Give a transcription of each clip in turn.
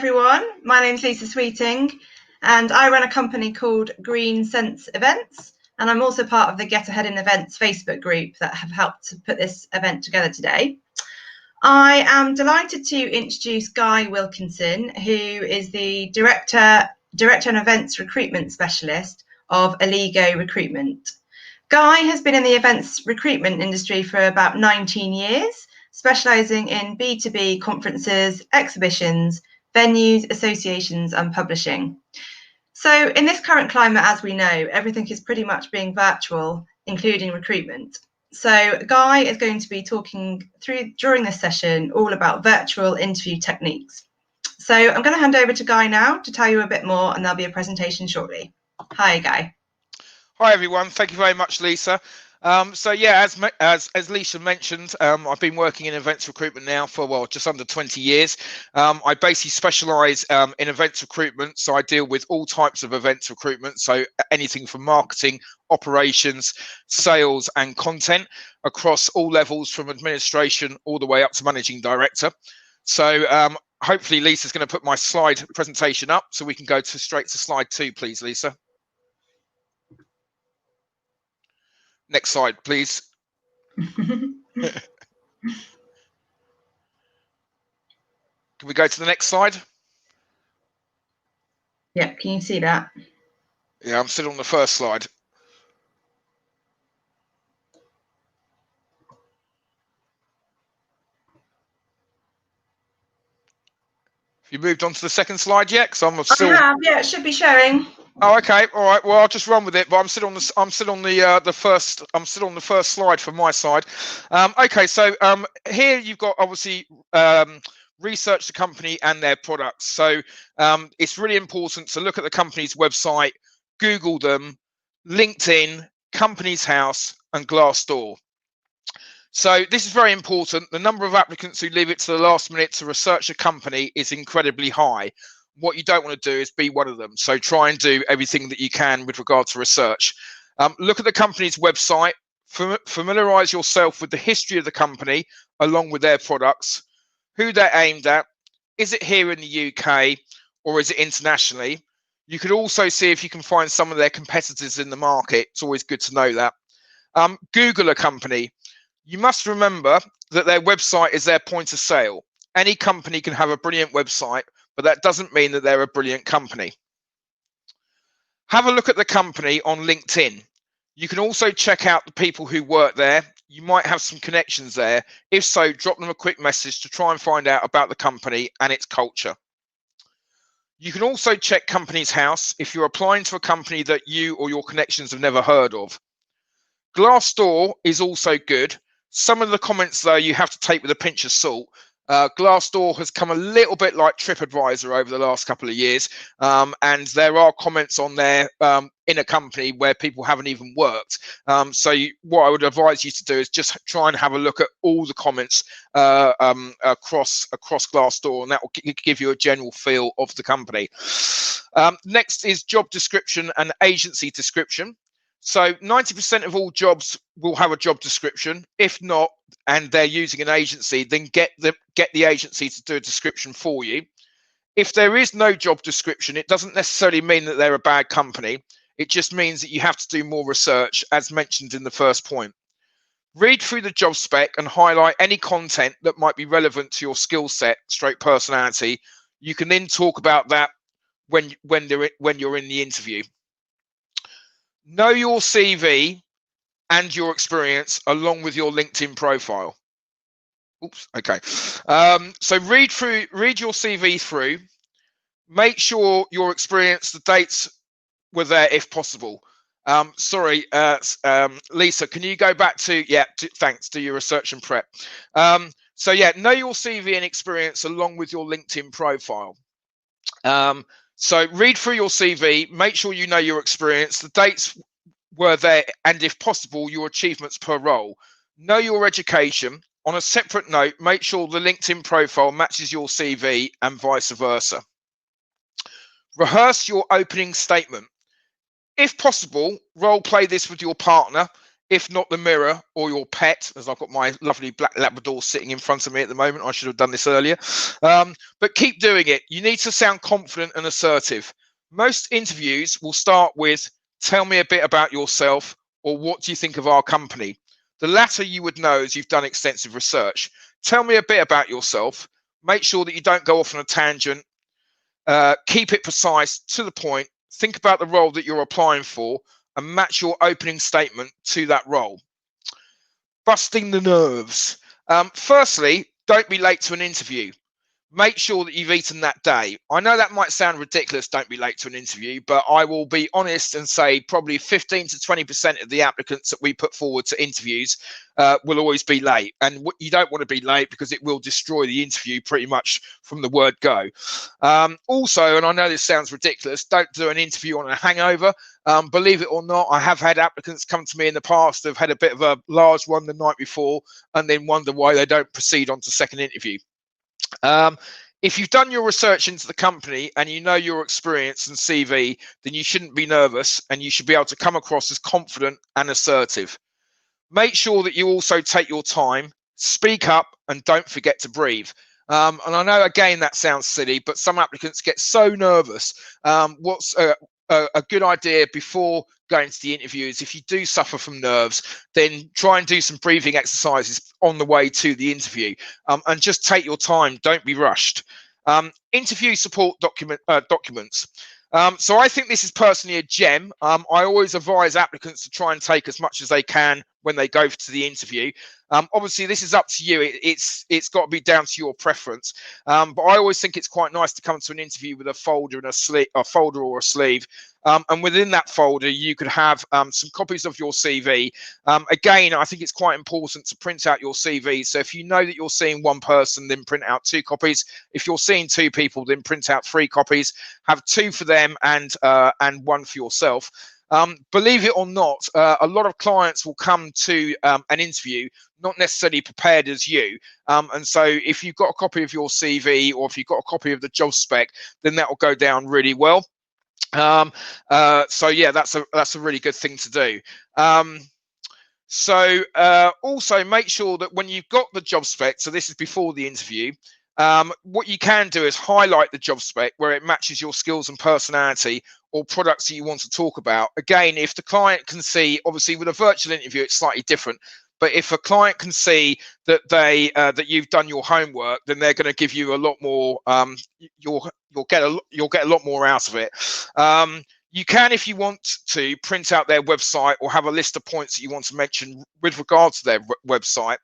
everyone, my name's Lisa Sweeting and I run a company called Green Sense Events, and I'm also part of the Get Ahead in Events Facebook group that have helped to put this event together today. I am delighted to introduce Guy Wilkinson, who is the Director and Events Recruitment Specialist of Eligo Recruitment. Guy has been in the events recruitment industry for about 19 years, specialising in B2B conferences, exhibitions, venues, associations and publishing. So in this current climate, as we know, everything is pretty much being virtual, including recruitment. So Guy is going to be talking through during this session all about virtual interview techniques. So I'm going to hand over to Guy now to tell you a bit more, and there'll be a presentation shortly. Hi, Guy. Hi everyone, thank you very much, Lisa. So yeah, as Lisa mentioned, I've been working in events recruitment now for just under 20 years. I basically specialise in events recruitment, so I deal with all types of events recruitment, so anything from marketing, operations, sales and content across all levels, from administration all the way up to managing director. So hopefully Lisa's going to put my slide presentation up so we can go straight to slide 2, please, Lisa. Next slide, please. Can we go to the next slide? Yeah, can you see that? Yeah, I'm still on the first slide. Have you moved on to the second slide yet? Because I'm still. I have, yeah, it should be showing. Oh, okay, all right. Well, I'll just run with it. But I'm still on the first slide from my side. Okay, so here you've got obviously research the company and their products. So it's really important to look at the company's website, Google them, LinkedIn, Companies House, and Glassdoor. So this is very important. The number of applicants who leave it to the last minute to research a company is incredibly high. What you don't want to do is be one of them. So try and do everything that you can with regard to research. Look at the company's website, familiarize yourself with the history of the company along with their products, who they're aimed at. Is it here in the UK or is it internationally? You could also see if you can find some of their competitors in the market. It's always good to know that. Google a company. You must remember that their website is their point of sale. Any company can have a brilliant website, but that doesn't mean that they're a brilliant company. Have a look at the company on LinkedIn. You can also check out the people who work there. You might have some connections there. If so, drop them a quick message to try and find out about the company and its culture. You can also check Companies House if you're applying to a company that you or your connections have never heard of. Glassdoor is also good. Some of the comments, though, you have to take with a pinch of salt. Glassdoor has come a little bit like TripAdvisor over the last couple of years, and there are comments on there in a company where people haven't even worked. What I would advise you to do is just try and have a look at all the comments across Glassdoor, and that will give you a general feel of the company. Next is job description and agency description. So 90% of all jobs will have a job description. If not, and they're using an agency, then get the agency to do a description for you. If there is no job description, it doesn't necessarily mean that they're a bad company. It just means that you have to do more research, as mentioned in the first point. Read through the job spec and highlight any content that might be relevant to your skill set, / personality. You can then talk about that when you're in the interview. Know your CV and your experience along with your LinkedIn profile. Oops, okay. So read your CV through. Make sure your experience, the dates were there if possible. Sorry, Lisa, can you go back to, thanks, do your research and prep. So yeah, know your CV and experience along with your LinkedIn profile. So read through your CV, make sure you know your experience, the dates were there, and if possible, your achievements per role. Know your education. On a separate note, make sure the LinkedIn profile matches your CV and vice versa. Rehearse your opening statement. If possible, role play this with your partner. if not the mirror or your pet, as I've got my lovely black Labrador sitting in front of me at the moment. I should have done this earlier. But keep doing it. You need to sound confident and assertive. Most interviews will start with, tell me a bit about yourself, or what do you think of our company? The latter you would know as you've done extensive research. Tell me a bit about yourself. Make sure that you don't go off on a tangent. Keep it precise, to the point. Think about the role that you're applying for and match your opening statement to that role. Busting the nerves. Firstly, don't be late to an interview. Make sure that you've eaten that day. I know that might sound ridiculous, don't be late to an interview, but I will be honest and say probably 15 to 20% of the applicants that we put forward to interviews will always be late. And you don't want to be late because it will destroy the interview pretty much from the word go. Also, and I know this sounds ridiculous, don't do an interview on a hangover. Believe it or not, I have had applicants come to me in the past that have had a bit of a large one the night before and then wonder why they don't proceed on to second interview. If you've done your research into the company and you know your experience and CV, then you shouldn't be nervous and you should be able to come across as confident and assertive. Make sure that you also take your time, speak up, and don't forget to breathe. And I know, again, that sounds silly, but some applicants get so nervous. What's a good idea before going to the interview is, if you do suffer from nerves, then try and do some breathing exercises on the way to the interview, and just take your time. Don't be rushed. Interview support documents. So I think this is personally a gem. I always advise applicants to try and take as much as they can when they go to the interview. Obviously, this is up to you. It's got to be down to your preference. But I always think it's quite nice to come to an interview with a folder and a folder or a sleeve. And within that folder, you could have some copies of your CV. Again, I think it's quite important to print out your CV. So if you know that you're seeing one person, then print out 2 copies. If you're seeing 2 people, then print out 3 copies. Have 2 for them and 1 for yourself. Believe it or not, a lot of clients will come to an interview not necessarily prepared as you. And so if you've got a copy of your CV or if you've got a copy of the job spec, then that will go down really well. So yeah, that's a really good thing to do. Also make sure that when you've got the job spec, so this is before the interview, what you can do is highlight the job spec where it matches your skills and personality or products that you want to talk about. Again, if the client can see, obviously with a virtual interview, it's slightly different. But if a client can see that that you've done your homework, then they're going to give you a lot more. You'll get a lot more out of it. You can, if you want to, print out their website or have a list of points that you want to mention with regard to their website.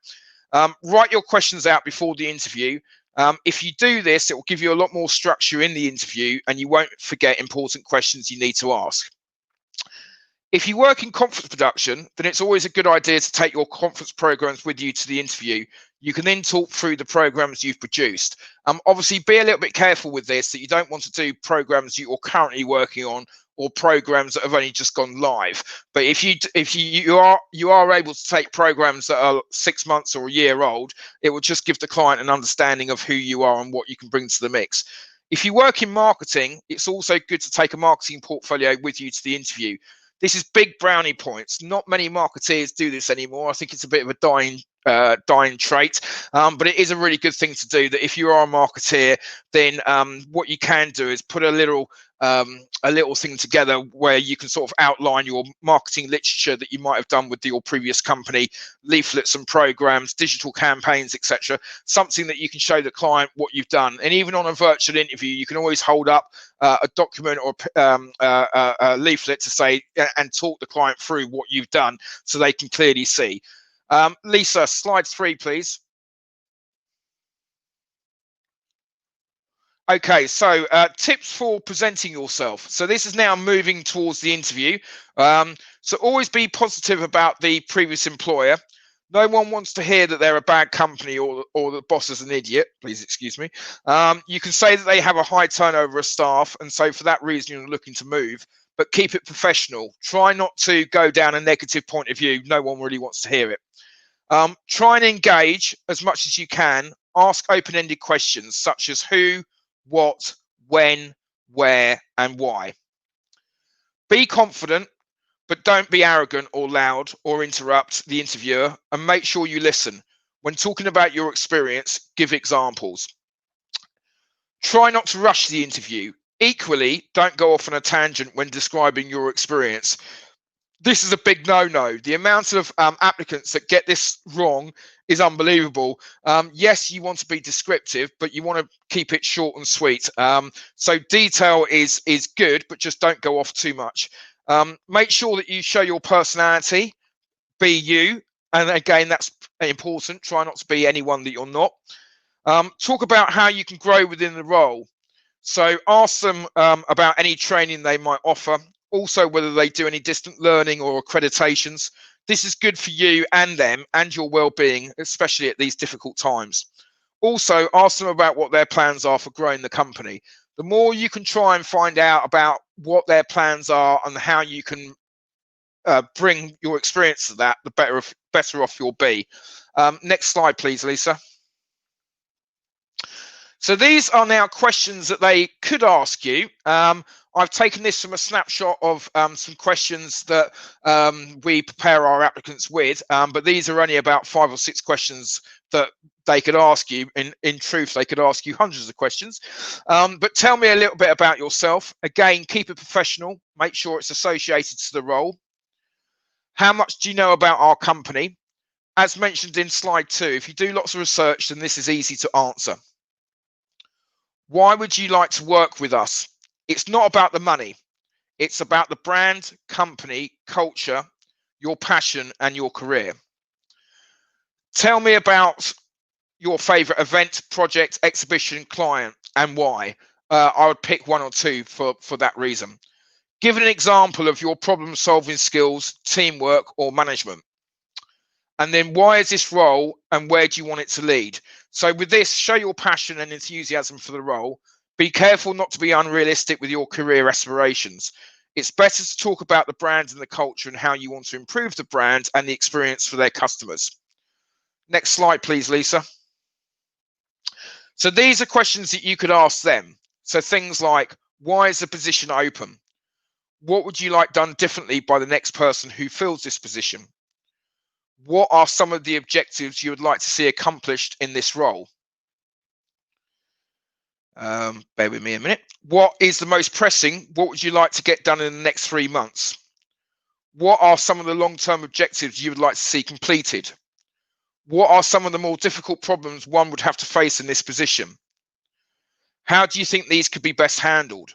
Write your questions out before the interview. If you do this, it will give you a lot more structure in the interview and you won't forget important questions you need to ask. If you work in conference production, then it's always a good idea to take your conference programs with you to the interview. You can then talk through the programs you've produced. Obviously, be a little bit careful with this, that you don't want to do programs you're currently working on or programs that have only just gone live. But if you are able to take programs that are 6 months or a year old, it will just give the client an understanding of who you are and what you can bring to the mix. If you work in marketing, it's also good to take a marketing portfolio with you to the interview. This is big brownie points. Not many marketeers do this anymore. I think it's a bit of a dying trait, but it is a really good thing to do. That if you are a marketeer, then what you can do is put a little thing together where you can sort of outline your marketing literature that you might have done with your previous company, leaflets and programs, digital campaigns, etc. Something that you can show the client what you've done. And even on a virtual interview, you can always hold up a document or a leaflet to say and talk the client through what you've done so they can clearly see. Lisa, slide 3, please. Okay, so tips for presenting yourself. So this is now moving towards the interview. So always be positive about the previous employer. No one wants to hear that they're a bad company or the boss is an idiot. Please excuse me. You can say that they have a high turnover of staff, and so for that reason you're looking to move. But keep it professional. Try not to go down a negative point of view. No one really wants to hear it. Try and engage as much as you can. Ask open-ended questions such as who, what, when, where, and why. Be confident, but don't be arrogant or loud or interrupt the interviewer, and make sure you listen. When talking about your experience, give examples. Try not to rush the interview. Equally, don't go off on a tangent when describing your experience. This is a big no-no. The amount of applicants that get this wrong is unbelievable. Yes, you want to be descriptive, but you want to keep it short and sweet. So detail is good, but just don't go off too much. Make sure that you show your personality, be you. And again, that's important. Try not to be anyone that you're not. Talk about how you can grow within the role. So ask them about any training they might offer. Also, whether they do any distant learning or accreditations. This is good for you and them and your well-being, especially at these difficult times. Also, ask them about what their plans are for growing the company. The more you can try and find out about what their plans are and how you can bring your experience to that, the better off you'll be. Next slide, please, Lisa. So these are now questions that they could ask you. I've taken this from a snapshot of some questions that we prepare our applicants with, but these are only about 5 or 6 questions that they could ask you. In truth, they could ask you hundreds of questions. But tell me a little bit about yourself. Again, keep it professional. Make sure it's associated to the role. How much do you know about our company? As mentioned in slide 2, if you do lots of research, then this is easy to answer. Why would you like to work with us? It's not about the money. It's about the brand, company, culture, your passion, and your career. Tell me about your favorite event, project, exhibition, client, and why. I would pick 1 or 2 for that reason. Give an example of your problem-solving skills, teamwork, or management. And then why is this role and where do you want it to lead? So with this, show your passion and enthusiasm for the role. Be careful not to be unrealistic with your career aspirations. It's better to talk about the brand and the culture and how you want to improve the brand and the experience for their customers. Next slide, please, Lisa. So these are questions that you could ask them. So things like, why is the position open? What would you like done differently by the next person who fills this position? What are some of the objectives you would like to see accomplished in this role? Bear with me a minute. What is the most pressing? What would you like to get done in the next 3 months? What are some of the long-term objectives you would like to see completed? What are some of the more difficult problems one would have to face in this position? How do you think these could be best handled?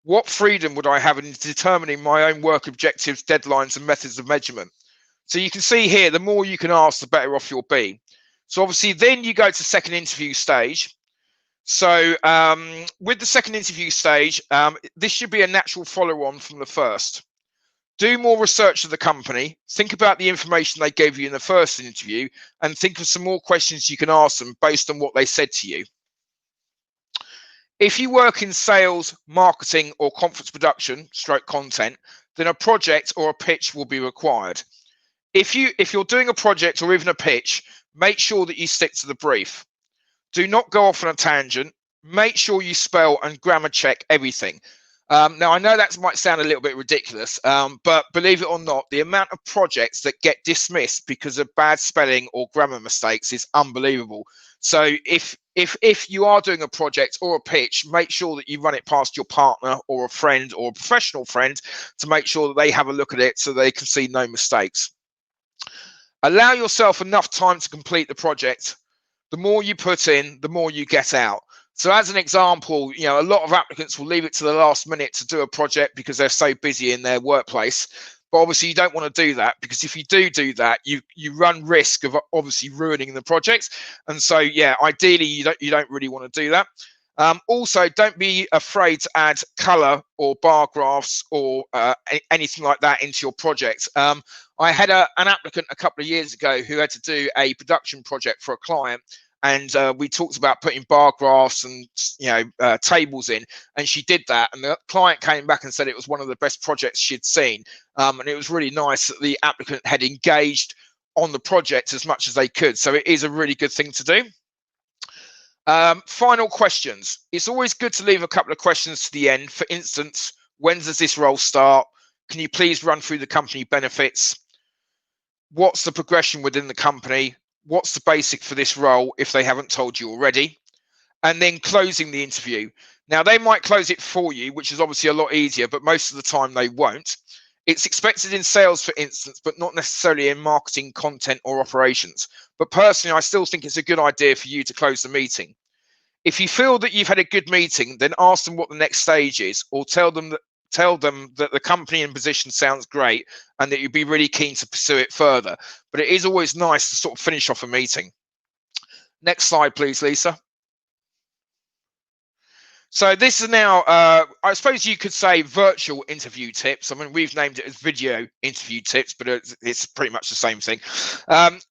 What freedom would I have in determining my own work objectives, deadlines, and methods of measurement? So you can see here, the more you can ask, the better off you'll be. So obviously then you go to second interview stage. So with the second interview stage, this should be a natural follow-on from the first. Do more research of the company, think about the information they gave you in the first interview, and think of some more questions you can ask them based on what they said to you. If you work in sales, marketing, or conference production, / content, then a project or a pitch will be required. If you're doing a project or even a pitch, make sure that you stick to the brief. Do not go off on a tangent. Make sure you spell and grammar check everything. Now, I know that might sound a little bit ridiculous, but believe it or not, the amount of projects that get dismissed because of bad spelling or grammar mistakes is unbelievable. So if you are doing a project or a pitch, make sure that you run it past your partner or a friend or a professional friend to make sure that they have a look at it so they can see no mistakes. Allow yourself enough time to complete the project. The more you put in, the more you get out. So as an example, you know, a lot of applicants will leave it to the last minute to do a project because they're so busy in their workplace. But obviously you don't want to do that, because if you do that, you run risk of obviously ruining the project. And so, yeah, ideally you don't really want to do that. Also, don't be afraid to add color or bar graphs or anything like that into your project. I had an applicant a couple of years ago who had to do a production project for a client, and we talked about putting bar graphs and tables in, and she did that, and the client came back and said it was one of the best projects she'd seen, and it was really nice that the applicant had engaged on the project as much as they could. So it is a really good thing to do. Final questions. It's always good to leave a couple of questions to the end. For instance, when does this role start? can you please run through the company benefits? What's the progression within the company? What's the basic for this role if they haven't told you already? And then closing the interview. Now, they might close it for you, which is obviously a lot easier, but most of the time they won't. It's expected in sales, for instance, but not necessarily in marketing, content, or operations. But personally, I still think it's a good idea for you to close the meeting. If you feel that you've had a good meeting, then ask them what the next stage is, or tell them that the company and position sounds great and that you'd be really keen to pursue it further. But it is always nice to sort of finish off a meeting. Next slide, please, Lisa. So this is now, I suppose you could say, virtual interview tips. I mean, we've named it as video interview tips, but it's pretty much the same thing.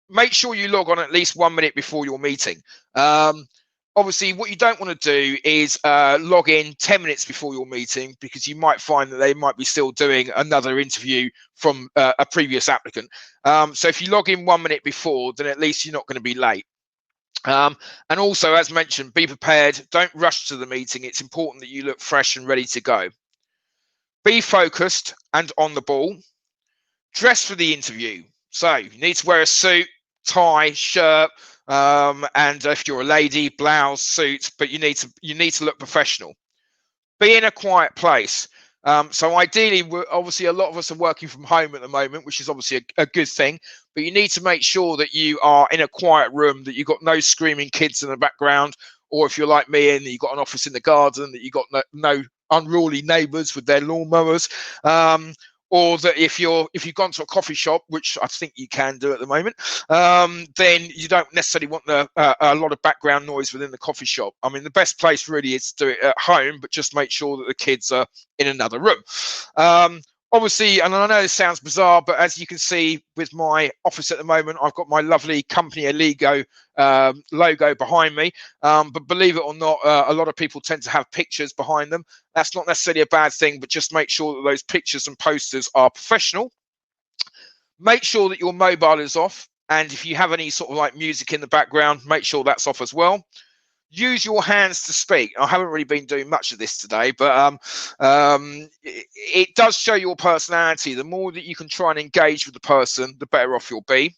Make sure you log on at least 1 minute before your meeting. Obviously, what you don't want to do is log in 10 minutes before your meeting, because you might find that they might be still doing another interview from a previous applicant. So if you log in 1 minute before, then at least you're not going to be late. And also, as mentioned, be prepared. Don't rush to the meeting. It's important that you look fresh and ready to go. Be focused and on the ball. Dress for the interview. So you need to wear a suit, tie, shirt, and if you're a lady, blouse, suit, but you need to look professional. Be in a quiet place. So ideally, obviously, a lot of us are working from home at the moment, which is obviously a good thing, but you need to make sure that you are in a quiet room, that you've got no screaming kids in the background, or if you're like me and you've got an office in the garden, that you've got no unruly neighbours with their lawnmowers. Or that if you've gone to a coffee shop, which I think you can do at the moment, then you don't necessarily want a lot of background noise within the coffee shop. I mean, the best place really is to do it at home, but just make sure that the kids are in another room. Obviously, and I know this sounds bizarre, but as you can see with my office at the moment, I've got my lovely company Eligo logo behind me. But believe it or not, a lot of people tend to have pictures behind them. That's not necessarily a bad thing, but just make sure that those pictures and posters are professional. Make sure that your mobile is off. And if you have any sort of like music in the background, make sure that's off as well. Use your hands to speak. I haven't really been doing much of this today, but it does show your personality. The more that you can try and engage with the person, the better off you'll be.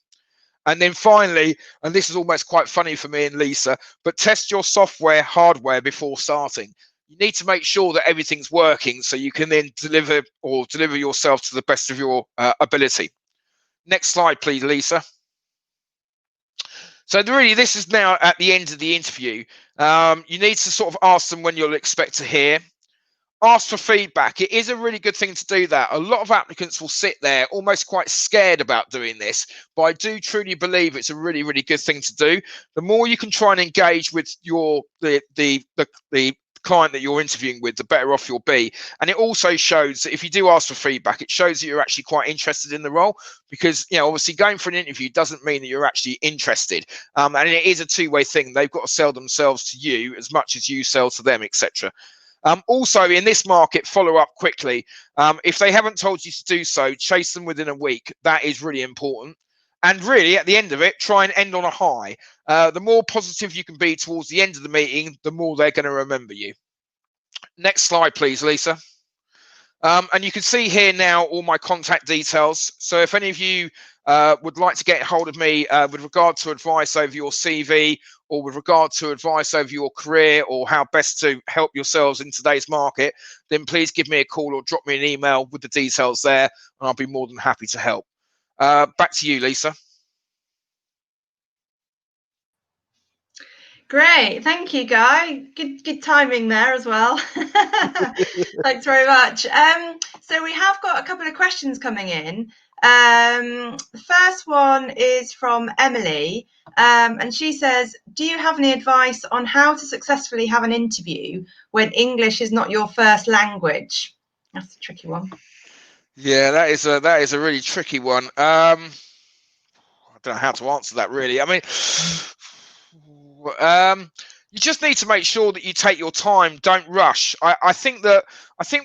And then finally, and this is almost quite funny for me and Lisa, but test your software, hardware before starting. You need to make sure that everything's working so you can then deliver yourself to the best of your ability. Next slide, please, Lisa. So really, this is now at the end of the interview. You need to sort of ask them when you'll expect to hear. Ask for feedback. It is a really good thing to do that. A lot of applicants will sit there almost quite scared about doing this, but I do truly believe it's a really, really good thing to do. The more you can try and engage with the client that you're interviewing with, the better off you'll be. And it also shows that if you do ask for feedback, it shows that you're actually quite interested in the role, because obviously going for an interview doesn't mean that you're actually interested, and it is a two-way thing. They've got to sell themselves to you as much as you sell to them, etc. Also, in this market, follow up quickly. If they haven't told you to do so, chase them within a week. That is really important. And really, at the end of it, try and end on a high. The more positive you can be towards the end of the meeting, the more they're going to remember you. Next slide, please, Lisa. And you can see here now all my contact details. So if any of you would like to get hold of me with regard to advice over your CV, or with regard to advice over your career, or how best to help yourselves in today's market, then please give me a call or drop me an email with the details there, and I'll be more than happy to help. Back to you, Lisa. Great, thank you, Guy. Good timing there as well. Thanks very much. So we have got a couple of questions coming in. The first one is from Emily, and she says, do you have any advice on how to successfully have an interview when English is not your first language? That's a tricky one. Yeah, that is a really tricky one. I don't know how to answer that, really. I mean, You just need to make sure that you take your time, don't rush. I think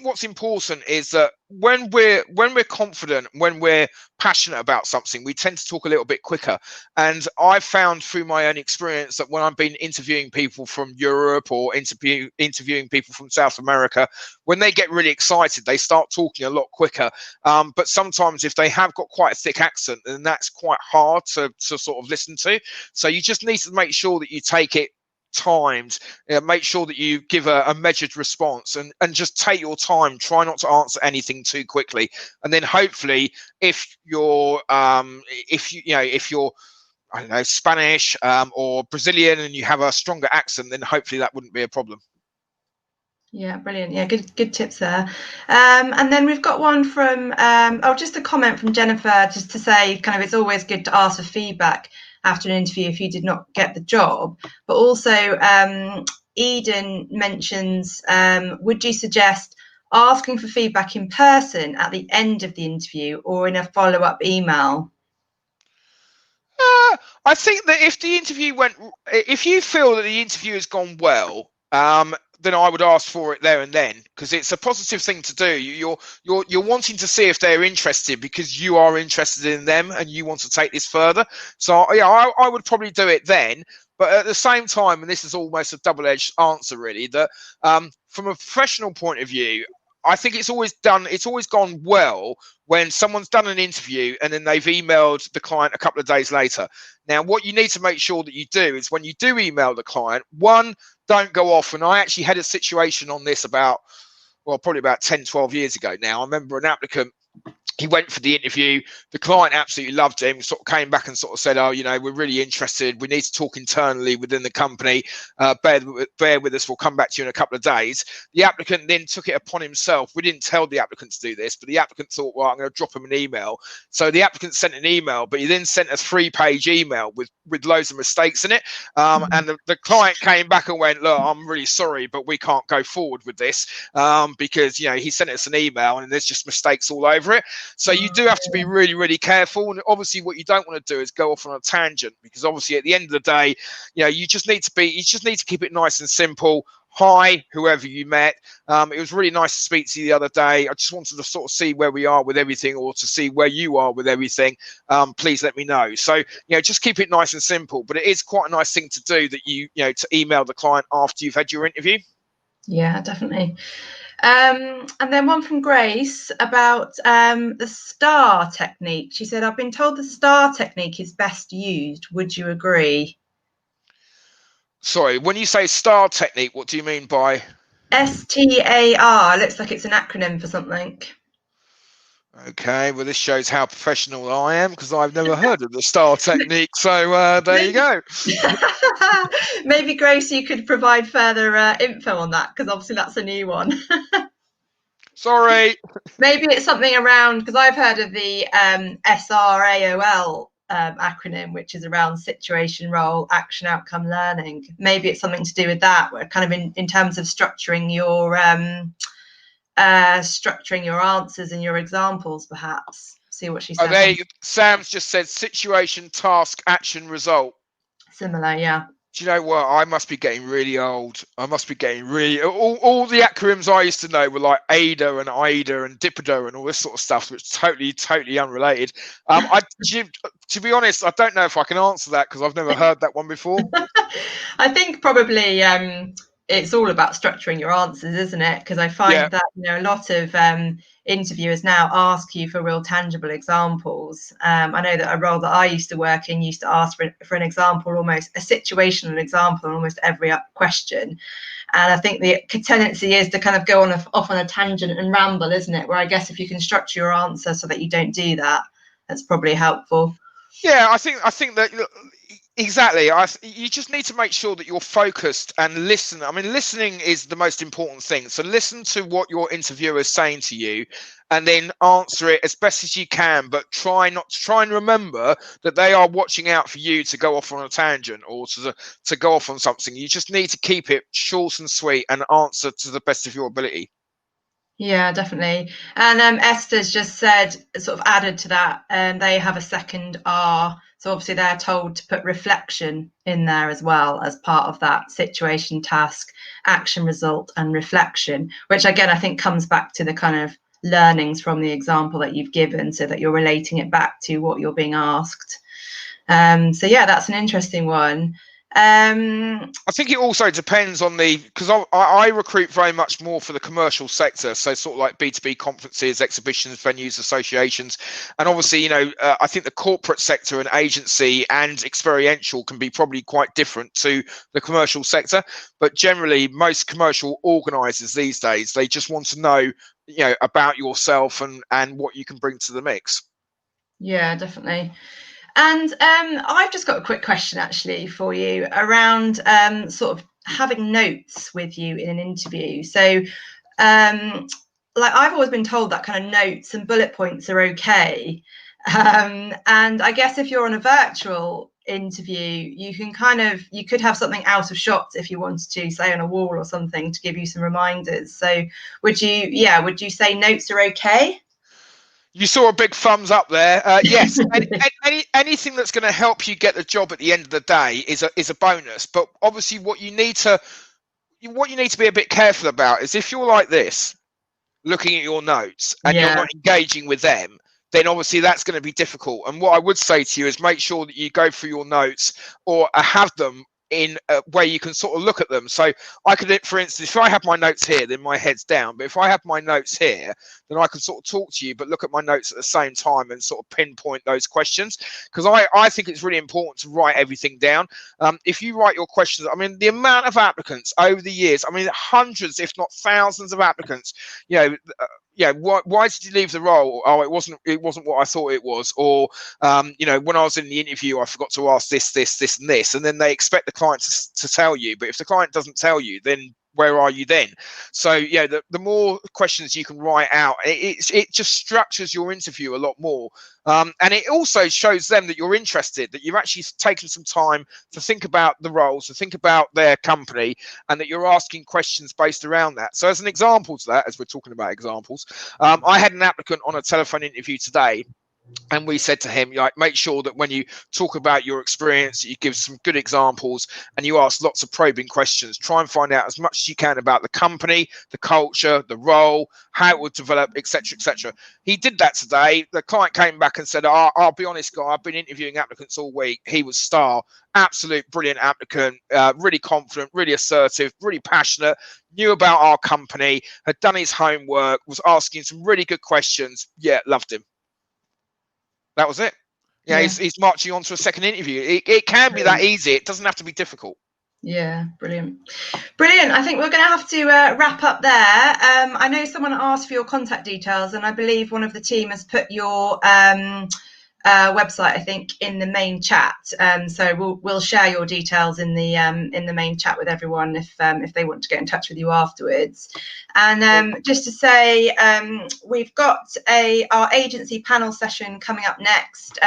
what's important is that when we're confident, when we're passionate about something, we tend to talk a little bit quicker. And I've found through my own experience that when I've been interviewing people from Europe or interviewing people from South America, when they get really excited, they start talking a lot quicker. But sometimes if they have got quite a thick accent, then that's quite hard to sort of listen to. So you just need to make sure that you take it timed, make sure that you give a measured response, and just take your time. Try not to answer anything too quickly, and then hopefully if you're if you're I don't know, Spanish or Brazilian and you have a stronger accent, then hopefully that wouldn't be a problem. Yeah, brilliant. Yeah, good tips there. And then we've got one from just a comment from Jennifer, just to say kind of it's always good to ask for feedback after an interview if you did not get the job. But also Eden mentions, would you suggest asking for feedback in person at the end of the interview or in a follow-up email? I think that if you feel that the interview has gone well, then I would ask for it there and then, because it's a positive thing to do. You're wanting to see if they're interested because you are interested in them and you want to take this further. So yeah, I would probably do it then. But at the same time, and this is almost a double-edged answer really, that from a professional point of view, I think it's always gone well when someone's done an interview and then they've emailed the client a couple of days later. Now, what you need to make sure that you do is when you do email the client, one, don't go off. And I actually had a situation on this probably about 10, 12 years ago now. I remember an applicant, he went for the interview. The client absolutely loved him, sort of came back and sort of said, oh, we're really interested. We need to talk internally within the company. Bear with us. We'll come back to you in a couple of days. The applicant then took it upon himself. We didn't tell the applicant to do this, but the applicant thought, well, I'm going to drop him an email. So the applicant sent an email, but he then sent a 3-page email with loads of mistakes in it. And the client came back and went, look, I'm really sorry, but we can't go forward with this because, he sent us an email and there's just mistakes all over it. So you do have to be really, really careful. And obviously what you don't want to do is go off on a tangent, because obviously at the end of the day, you just need to keep it nice and simple. Hi, whoever you met. It was really nice to speak to you the other day. I just wanted to sort of see where we are with everything, or to see where you are with everything. Please let me know. So, just keep it nice and simple. But it is quite a nice thing to do that to email the client after you've had your interview. Yeah, definitely. And then one from Grace about the STAR technique. She said, I've been told the STAR technique is best used. Would you agree? Sorry, when you say STAR technique, what do you mean by? STAR. Looks like it's an acronym for something. Okay, well, this shows how professional I am, because I've never heard of the STAR technique. So there you go. Maybe, Grace, you could provide further info on that, because obviously that's a new one. Sorry. Maybe it's something around, because I've heard of the SRAOL acronym, which is around situation, role, action, outcome, learning. Maybe it's something to do with that, where kind of in terms of structuring your answers and your examples, perhaps. See what she says. Sam's just said situation, task, action, result. Similar, yeah. Do you know what? I must be getting really old. I must be getting really... All the acronyms I used to know were like AIDA and IDA and DIPIDA and all this sort of stuff, which is totally unrelated. To be honest, I don't know if I can answer that, because I've never heard that one before. I think probably it's all about structuring your answers, isn't it? Because I find that a lot of interviewers now ask you for real tangible examples. I know that a role that I used to work in used to ask for an example, almost a situational example on almost every question. And I think the tendency is to kind of go off on a tangent and ramble, isn't it? Where I guess if you can structure your answer so that you don't do that, that's probably helpful. Yeah, I think that exactly. You just need to make sure that you're focused and listen. I mean, listening is the most important thing. So listen to what your interviewer is saying to you, and then answer it as best as you can. But try and remember that they are watching out for you to go off on a tangent or to go off on something. You just need to keep it short and sweet and answer to the best of your ability. Yeah, definitely. And Esther's just said, sort of added to that, they have a second R. So obviously they're told to put reflection in there as well as part of that situation, task, action, result, and reflection, which again, I think comes back to the kind of learnings from the example that you've given so that you're relating it back to what you're being asked. So yeah, that's an interesting one. I think it also depends on because I recruit very much more for the commercial sector, so sort of like B2B conferences, exhibitions, venues, associations, and obviously, I think the corporate sector and agency and experiential can be probably quite different to the commercial sector. But generally, most commercial organisers these days, they just want to know, about yourself and what you can bring to the mix. Yeah, definitely. And I've just got a quick question actually for you around sort of having notes with you in an interview. So, like I've always been told that kind of notes and bullet points are okay. And I guess if you're on a virtual interview, you could have something out of shot if you wanted to, say on a wall or something, to give you some reminders. So would you say notes are okay? You saw a big thumbs up there. Yes, anything that's going to help you get the job at the end of the day is a bonus. But obviously, what you need to be a bit careful about is if you're like this, looking at your notes, and you're not engaging with them, then obviously that's going to be difficult. And what I would say to you is make sure that you go through your notes or have them in where you can sort of look at them. So I could, for instance, if I have my notes here, then my head's down. But if I have my notes here, then I can sort of talk to you, but look at my notes at the same time and sort of pinpoint those questions. Because I think it's really important to write everything down. If you write your questions, I mean, the amount of applicants over the years, I mean, hundreds, if not thousands of applicants, why did you leave the role? Oh, it wasn't what I thought it was. Or, when I was in the interview, I forgot to ask this, and this. And then they expect the client to tell you. But if the client doesn't tell you, then where are you then? So, the more questions you can write out, it just structures your interview a lot more. And it also shows them that you're interested, that you've actually taken some time to think about the roles, to think about their company, and that you're asking questions based around that. So as an example to that, as we're talking about examples, I had an applicant on a telephone interview today. And we said to him, make sure that when you talk about your experience, you give some good examples and you ask lots of probing questions. Try and find out as much as you can about the company, the culture, the role, how it would develop, etc., etc. He did that today. The client came back and said, I'll be honest, guy, I've been interviewing applicants all week. He was star, absolute brilliant applicant, really confident, really assertive, really passionate, knew about our company, had done his homework, was asking some really good questions. Yeah, loved him. That was it. He's marching on to a second interview. It can be that easy. It doesn't have to be difficult. Yeah, brilliant. I think we're going to have to wrap up there. I know someone asked for your contact details, and I believe one of the team has put your website, I think, in the main chat. So we'll share your details in the main chat with everyone if they want to get in touch with you afterwards. And just to say, we've got our agency panel session coming up next.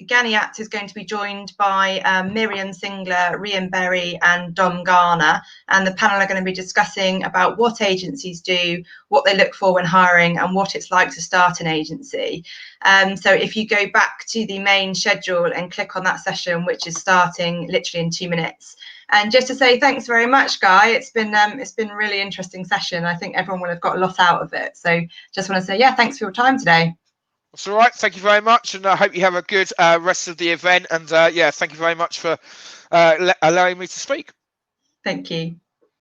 Ganiat is going to be joined by Miriam Singler, Rian Berry and Dom Garner, and the panel are going to be discussing about what agencies do, what they look for when hiring, and what it's like to start an agency. So if you go back to the main schedule and click on that session, which is starting literally in 2 minutes. And just to say thanks very much, Guy. It's been a really interesting session. I think everyone will have got a lot out of it. So just want to say, thanks for your time today. That's all right. Thank you very much, and I hope you have a good rest of the event. And thank you very much for allowing me to speak. Thank you.